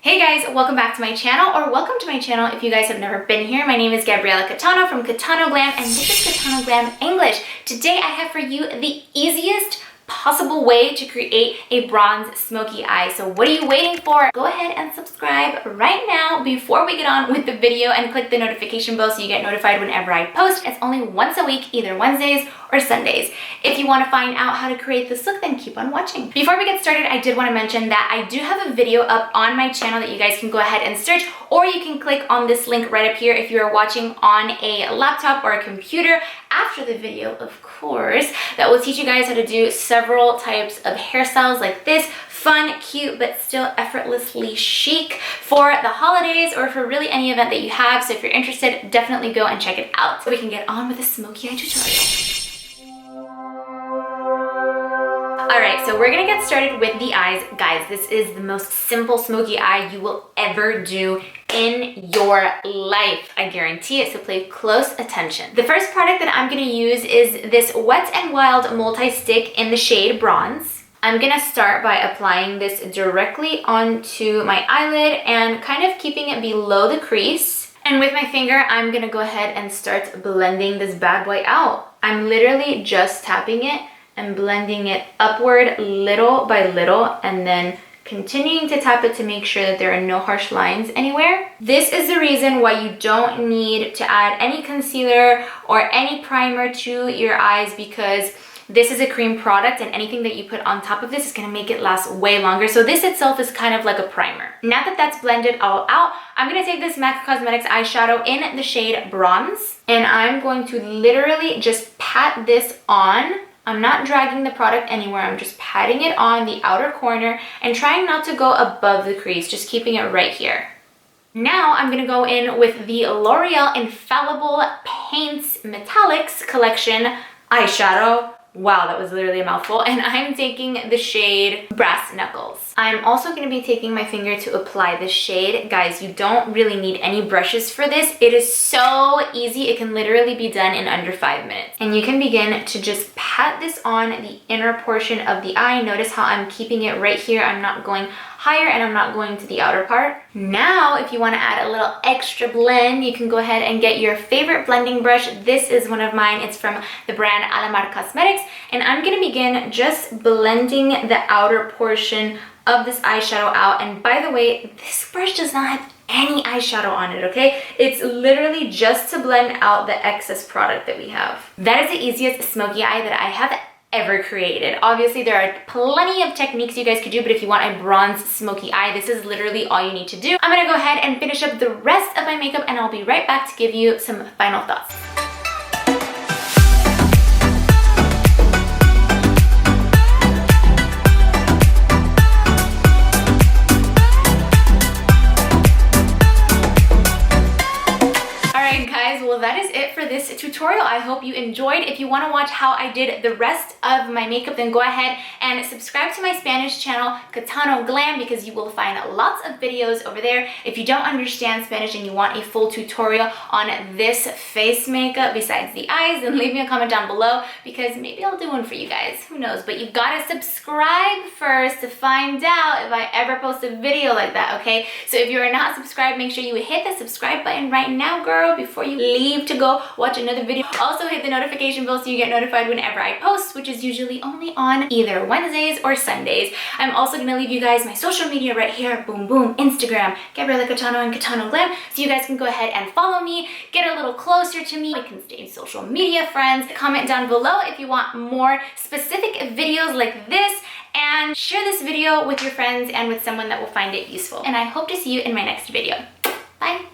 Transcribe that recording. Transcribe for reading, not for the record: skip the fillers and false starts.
Hey guys, welcome back to my channel, or welcome to my channel if you guys have never been here. My name is Gabriela Catano from CATANO GLAM, and this is CATANO GLAM English. Today I have for you the easiest possible way to create a bronze smoky eye. So what are you waiting for? Go ahead and subscribe right now before we get on with the video and click the notification bell so you get notified whenever I post. It's only once a week, either Wednesdays or Sundays. If you want to find out how to create this look, then keep on watching. Before we get started, I did want to mention that I do have a video up on my channel that you guys can go ahead and search, or you can click on this link right up here if you are watching on a laptop or a computer after the video, of course, that will teach you guys how to do several types of hairstyles like this. Fun, cute, but still effortlessly chic for the holidays or for really any event that you have. So if you're interested, definitely go and check it out. So we can get on with the smoky eye tutorial. Alright, so we're gonna get started with the eyes. Guys, this is the most simple smoky eye you will ever do in your life. I guarantee it, so pay close attention. The first product that I'm gonna use is this Wet n Wild multi-stick in the shade Bronze. I'm gonna start by applying this directly onto my eyelid and kind of keeping it below the crease. And with my finger, I'm gonna go ahead and start blending this bad boy out. I'm literally just tapping it and blending it upward little by little, and then continuing to tap it to make sure that there are no harsh lines anywhere. This is the reason why you don't need to add any concealer or any primer to your eyes, because this is a cream product and anything that you put on top of this is going to make it last way longer. So this itself is kind of like a primer. Now that that's blended all out, I'm going to take this MAC Cosmetics eyeshadow in the shade Bronze, and I'm going to literally just pat this on. I'm not dragging the product anywhere, I'm just patting it on the outer corner and trying not to go above the crease, just keeping it right here. Now I'm gonna go in with the L'Oreal Infallible Paints Metallics Collection eyeshadow. Wow, that was literally a mouthful. And I'm taking the shade Brass Knuckles. I'm also going to be taking my finger to apply the shade. Guys, you don't really need any brushes for this. It is so easy. It can literally be done in under 5 minutes. And you can begin to just pat this on the inner portion of the eye. Notice how I'm keeping it right here. I'm not going higher and I'm not going to the outer part. Now, if you want to add a little extra blend, you can go ahead and get your favorite blending brush. This is one of mine. It's from the brand Alamar Cosmetics. And I'm going to begin just blending the outer portion of this eyeshadow out. And by the way, this brush does not have any eyeshadow on it, okay? It's literally just to blend out the excess product that we have. That is the easiest smoky eye that I have ever created. Obviously, there are plenty of techniques you guys could do, but if you want a bronze smoky eye, this is literally all you need to do. I'm gonna go ahead and finish up the rest of my makeup, and I'll be right back to give you some final thoughts. Well, that is it for this tutorial. I hope you enjoyed. If you want to watch how I did the rest of my makeup, then go ahead and subscribe to my Spanish channel, CATANO GLAM, because you will find lots of videos over there. If you don't understand Spanish and you want a full tutorial on this face makeup besides the eyes, then leave me a comment down below, because maybe I'll do one for you guys. Who knows? But you've got to subscribe first to find out if I ever post a video like that, okay? So if you are not subscribed, make sure you hit the subscribe button right now, girl, before you leave to go watch another video. Also hit the notification bell so you get notified whenever I post, which is usually only on either Wednesdays or Sundays. I'm also gonna leave you guys my social media right here. Boom, boom. Instagram, Gabriela Catano and CATANO GLAM. So you guys can go ahead and follow me, get a little closer to me. We can stay social media friends. Comment down below if you want more specific videos like this, and share this video with your friends and with someone that will find it useful. And I hope to see you in my next video. Bye.